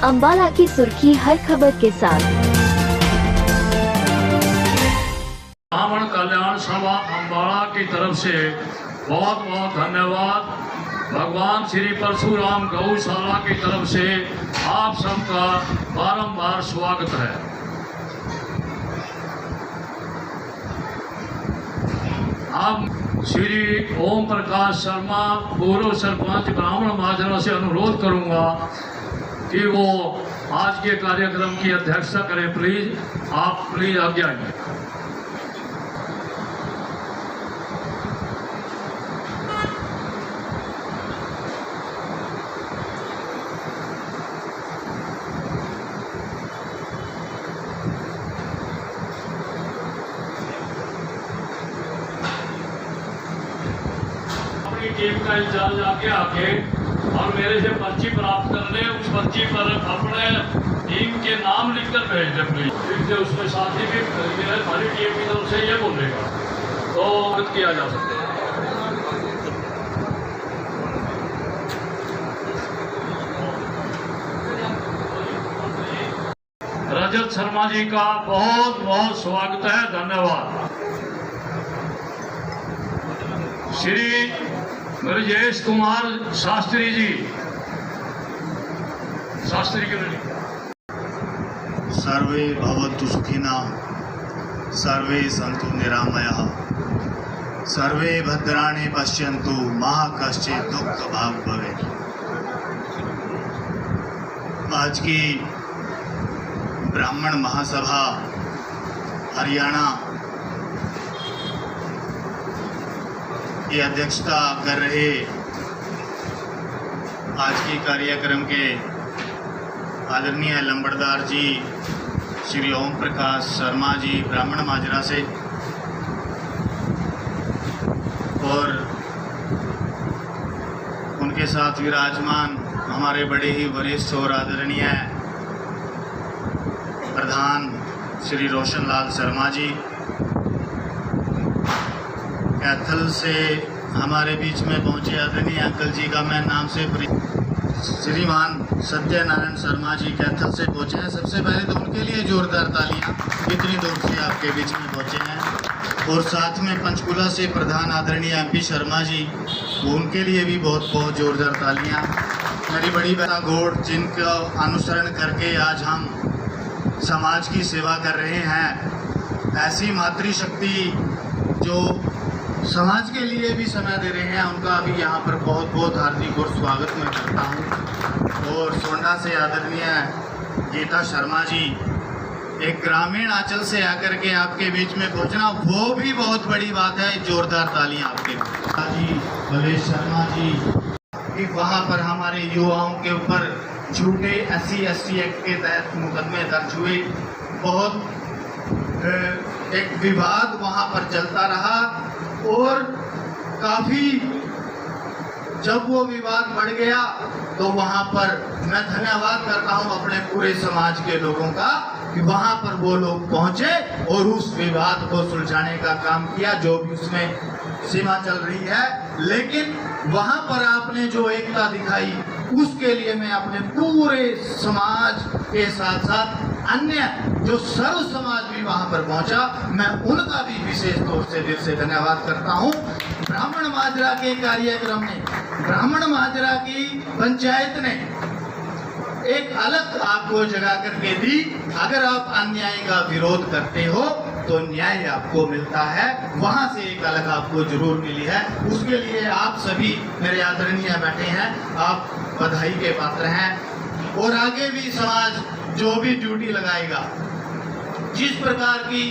अंबाला की सुर्खी हर खबर के साथ। ब्राह्मण कल्याण सभा अंबाला की तरफ से बहुत बहुत धन्यवाद। भगवान श्री परशुराम गौशाला की तरफ से आप सबका बारंबार स्वागत है। अब श्री ओम प्रकाश शर्मा पूर्व सरपंच ब्राह्मण माजरा से अनुरोध करूंगा कि वो आज के कार्यक्रम की अध्यक्षता करें। आप प्लीज आज्ञा है। टीम का इंचार्ज आके और मेरे से पर्ची प्राप्त कर ले। उस पर्ची पर अपने टीम के नाम लिखकर भेज दे प्लीज। फिर से उसमें साथी भी हमारी टीम की तरफ से ये बोलेगा तो मदद किया जा सकता है। रजत शर्मा जी का बहुत बहुत स्वागत है, धन्यवाद। श्री ब्रजेश कुमार शास्त्री जी, शास्त्री के लिए। सर्वे भवन्तु सुखिनः, सर्वे सन्तु निरामयाः, सर्वे भद्राणि पश्यन्तु, मा कश्चित् दुःखभाग् भवेत्। आज की ब्राह्मण महासभा हरियाणा की अध्यक्षता कर रहे आज के कार्यक्रम के आदरणीय लंबड़दार जी श्री ओम प्रकाश शर्मा जी ब्राह्मण माजरा से, और उनके साथ विराजमान हमारे बड़े ही वरिष्ठ और आदरणीय प्रधान श्री रोशन लाल शर्मा जी, कैथल से हमारे बीच में पहुंचे आदरणीय अंकल जी का मैं नाम से श्रीमान सत्यनारायण शर्मा जी कैथल से पहुंचे हैं। सबसे पहले तो उनके लिए जोरदार तालियां, इतनी दूर से आपके बीच में पहुंचे हैं। और साथ में पंचकुला से प्रधान आदरणीय MP शर्मा जी, उनके लिए भी बहुत बहुत जोरदार तालियां। मेरी बड़ी बहना गौड़, जिनका अनुसरण करके आज हम समाज की सेवा कर रहे हैं, ऐसी मातृशक्ति जो समाज के लिए भी समय दे रहे हैं, उनका भी यहाँ पर बहुत बहुत हार्दिक और स्वागत मैं करता हूँ। और सोंडा से आदरणीय गीता शर्मा जी, एक ग्रामीण आंचल से आकर के आपके बीच में पहुँचना वो भी बहुत बड़ी बात है। जोरदार तालियां आपके जी। भलेश शर्मा जी कि वहाँ पर हमारे युवाओं के ऊपर झूठे SC/ST एक्ट के तहत मुकदमे दर्ज हुए, बहुत एक विवाद वहाँ पर चलता रहा और काफ़ी जब वो विवाद बढ़ गया तो वहाँ पर मैं धन्यवाद करता हूँ अपने पूरे समाज के लोगों का कि वहाँ पर वो लोग पहुँचे और उस विवाद को सुलझाने का काम किया, जो भी उसमें सीमा चल रही है। लेकिन वहाँ पर आपने जो एकता दिखाई उसके लिए मैं अपने पूरे समाज के साथ साथ अन्य जो सर्व समाज भी वहाँ पर पहुँचा, मैं उनका भी विशेष तौर से दिल से धन्यवाद करता हूँ। ब्राह्मण माजरा के कार्यक्रम ने, ब्राह्मण माजरा की पंचायत ने एक अलग आपको जगह करके दी। अगर आप अन्याय का विरोध करते हो तो न्याय आपको मिलता है, वहाँ से एक अलग आपको जरूर मिली है। उसके लिए आप सभी मेरे आदरणीय बैठे हैं, आप बधाई के पात्र हैं। और आगे भी समाज जो भी ड्यूटी लगाएगा, जिस प्रकार की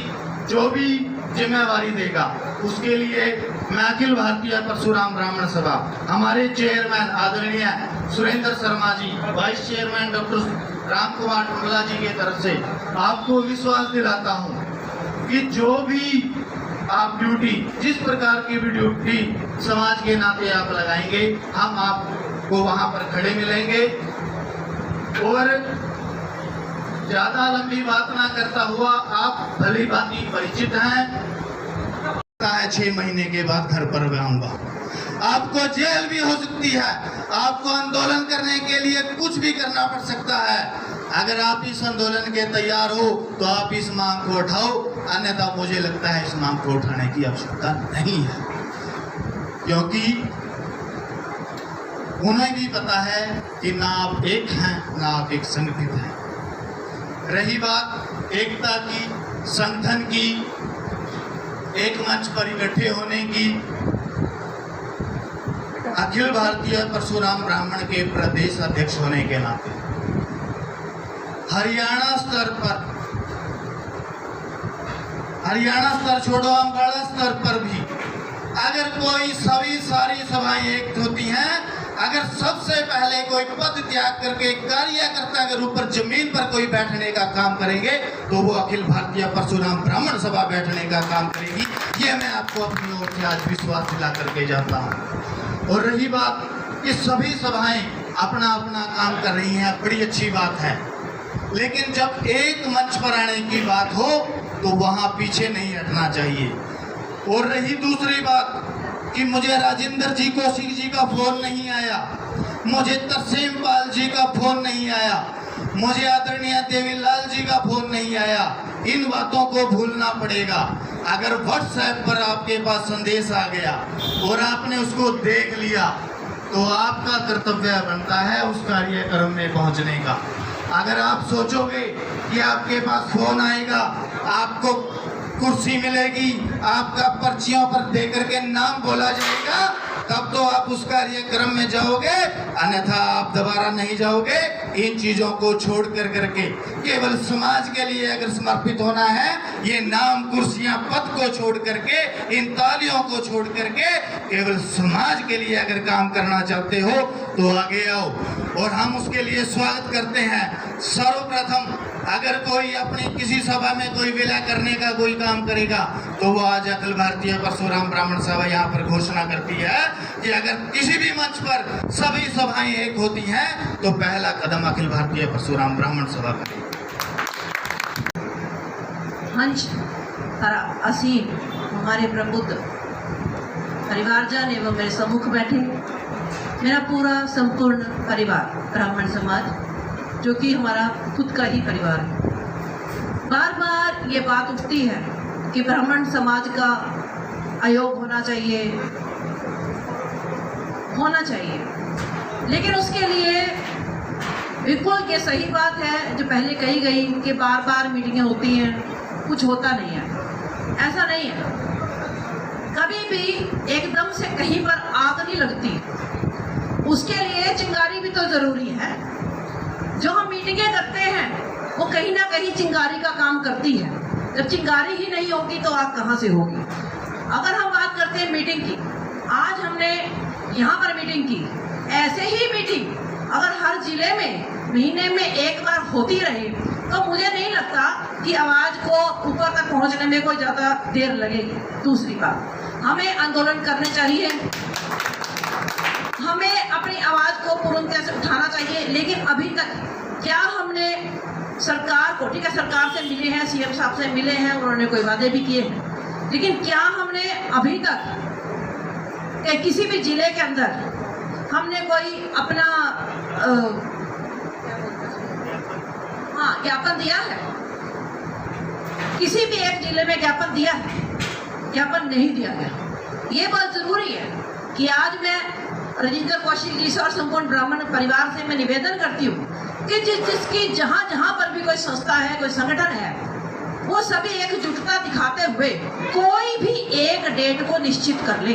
जो भी जिम्मेवारी देगा, उसके लिए मैं अखिल भारतीय परशुराम ब्राह्मण सभा, हमारे चेयरमैन आदरणीय Surendra Sharma ji, vice chairman doctor Ram Kumar Tundla ji की तरफ से आपको विश्वास दिलाता हूँ कि जो भी आप ड्यूटी, जिस प्रकार की भी ड्यूटी समाज के नाते आप लगाएंगे, हम आपको वहाँ पर खड़े मिलेंगे। और ज्यादा लंबी बात ना करता हुआ, आप भली भांति परिचित हैं। 6 महीने के बाद घर पर आऊंगा। आपको जेल भी हो सकती है, आपको आंदोलन करने के लिए कुछ भी करना पड़ सकता है। अगर आप इस आंदोलन के तैयार हो तो आप इस मांग को उठाओ, अन्यथा मुझे लगता है इस मांग को उठाने की आवश्यकता नहीं है, क्योंकि उन्हें भी पता है कि ना आप एक हैं ना आप एक संगठित हैं। रही बात एकता की, संगठन की, एक मंच पर इकट्ठे होने की, अखिल भारतीय परशुराम ब्राह्मण के प्रदेश अध्यक्ष होने के नाते हरियाणा स्तर छोड़ो, अम्बाड़ा स्तर पर भी अगर कोई सारी सभाएं एक होती हैं, अगर सबसे पहले कोई पद त्याग करके कार्यकर्ता के रूप पर जमीन पर कोई बैठने का काम करेंगे तो वो अखिल भारतीय परशुराम ब्राह्मण सभा बैठने का काम करेगी। ये मैं आपको अपनी ओर से आज विश्वास दिला करके जाता हूँ। और रही बात कि सभी सभाएं अपना अपना काम कर रही हैं, बड़ी अच्छी बात है, लेकिन जब एक मंच पर आने की बात हो तो वहाँ पीछे नहीं हटना चाहिए। और रही दूसरी बात कि मुझे राजेंद्र जी कौशिक जी का फोन नहीं आया, मुझे तरसेम पाल जी का फोन नहीं आया, मुझे आदरणीय देवीलाल जी का फोन नहीं आया। इन बातों को भूलना पड़ेगा। अगर व्हाट्सएप पर आपके पास संदेश आ गया और आपने उसको देख लिया तो आपका कर्तव्य बनता है उस कार्यक्रम में पहुंचने का। अगर आप सोचोगे कि आपके पास फोन आएगा, आपको कुर्सी मिलेगी, आपका पर्चियों पर देकर के नाम बोला जाएगा, तब तो आप उस कार्यक्रम में जाओगे, अन्यथा आप दोबारा नहीं जाओगे। इन चीजों को छोड़ करके केवल समाज के लिए अगर समर्पित होना है, ये नाम कुर्सियां पद को छोड़ करके, इन तालियों को छोड़ करके केवल समाज के लिए अगर काम करना चाहते हो तो आगे आओ और हम उसके लिए स्वागत करते हैं। सर्वप्रथम अगर कोई अपनी किसी सभा में कोई विलय करने का कोई काम करेगा तो वो आज अखिल भारतीय परशुराम ब्राह्मण सभा यहाँ पर घोषणा करती है कि अगर किसी भी मंच पर सभी सभाएं एक होती हैं तो पहला कदम अखिल भारतीय परशुराम ब्राह्मण सभा करेगी। मंच पर असीम हमारे प्रबुद्ध परिवारजन एवं मेरे सम्मुख बैठे मेरा पूरा संपूर्ण परिवार ब्राह्मण समाज, जो कि हमारा खुद का ही परिवार है। बार बार ये बात उठती है कि ब्राह्मण समाज का आयोग होना चाहिए, लेकिन उसके लिए बिल्कुल ये सही बात है जो पहले कही गई कि बार बार मीटिंगें होती हैं, कुछ होता नहीं है। ऐसा नहीं है, कभी भी एकदम से कहीं पर आग नहीं लगती, उसके लिए चिंगारी भी तो ज़रूरी है। जो हम मीटिंगें करते हैं वो कहीं ना कहीं चिंगारी का काम करती है। जब चिंगारी ही नहीं होगी तो आग कहाँ से होगी। अगर हम बात करते हैं मीटिंग की, आज हमने यहाँ पर मीटिंग की, ऐसे ही मीटिंग अगर हर जिले में महीने में एक बार होती रहे तो मुझे नहीं लगता कि आवाज़ को ऊपर तक पहुँचने में कोई ज़्यादा देर लगेगी। दूसरी बात, हमें आंदोलन करने चाहिए, हमें अपनी आवाज़ को पूर्णतः से उठाना चाहिए, लेकिन अभी तक क्या हमने सरकार को, ठीक है सरकार से मिले हैं, सीएम साहब से मिले हैं, उन्होंने कोई वादे भी किए हैं, लेकिन क्या हमने अभी तक किसी भी जिले के अंदर हमने कोई अपना ज्ञापन दिया है? किसी भी एक जिले में ज्ञापन दिया है? ज्ञापन नहीं दिया गया। ये बहुत ज़रूरी है कि आज मैं राजेंद्र कौशिक जी से और संपूर्ण ब्राह्मण परिवार से मैं निवेदन करती हूँ कि जिसकी जहाँ जहाँ पर भी कोई संस्था है, कोई संगठन है, वो सभी एकजुटता दिखाते हुए कोई भी एक डेट को निश्चित कर ले,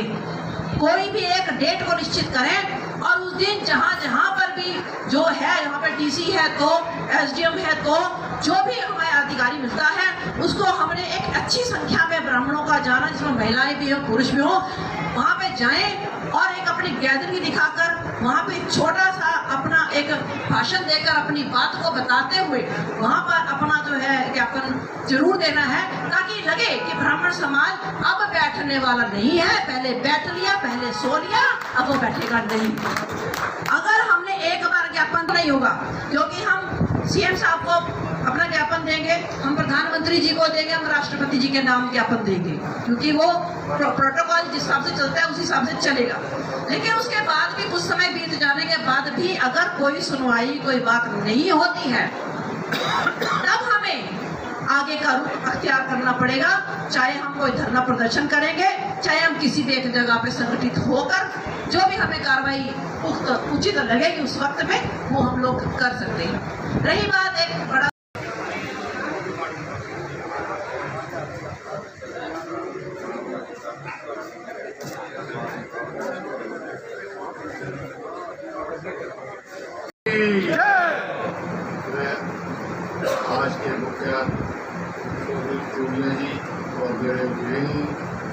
कोई भी एक डेट को निश्चित करें और उस दिन जहाँ जहाँ पर भी जो है, यहाँ पर डीसी है तो एसडीएम है तो जो भी हमें अधिकारी मिलता है उसको हमने एक अच्छी संख्या में ब्राह्मणों का जाना, जिसमें महिलाएं भी हो पुरुष भी हो, वहाँ पे जाएं और एक अपनी गैदरिंग दिखाकर वहाँ पे छोटा सा अपना एक भाषण देकर अपनी बात को बताते हुए वहाँ पर अपना जो है ज्ञापन जरूर देना है, ताकि लगे कि ब्राह्मण समाज अब बैठने वाला नहीं है। पहले बैठ लिया, पहले सो लिया, अब वो बैठेगा नहीं। अगर हमने एक बार ज्ञापन नहीं होगा, क्योंकि हम सीएम साहब को अपना ज्ञापन देंगे, हम प्रधानमंत्री जी को देंगे, हम राष्ट्रपति जी के नाम ज्ञापन देंगे, क्योंकि वो प्रोटोकॉल जिस हिसाब से चलता है उस हिसाब से चलेगा। लेकिन उसके बाद भी कुछ समय बीत जाने के बाद भी अगर कोई सुनवाई, कोई बात नहीं होती है, तब हमें आगे का रुख अख्तियार करना पड़ेगा। चाहे हम कोई धरना प्रदर्शन करेंगे, चाहे हम किसी भी एक जगह पे संगठित होकर जो भी हमें कार्रवाई उचित लगेगी उस वक्त में वो हम लोग कर सकते हैं। रही बात एक बड़ा आज के मुखिया चूड़िया जी और मेरे विभिन्न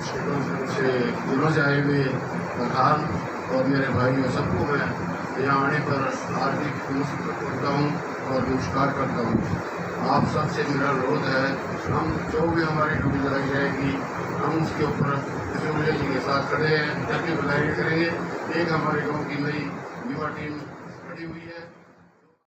क्षेत्रों से जिलों से आए हुए प्रधान और मेरे भाइयों सबको मैं यहाँ आने पर हार्दिक नमस्कार करता हूँ और नमस्कार करता हूँ। आप सबसे मेरा अनुरोध है, हम जो भी हमारी ड्यूटी लगाई जाएगी हम उसके ऊपर चूड़िया जी के साथ खड़े हैं, जबकि बुलाई करेंगे। एक हमारे गाँव की नई युवा टीम खड़ी हुई है।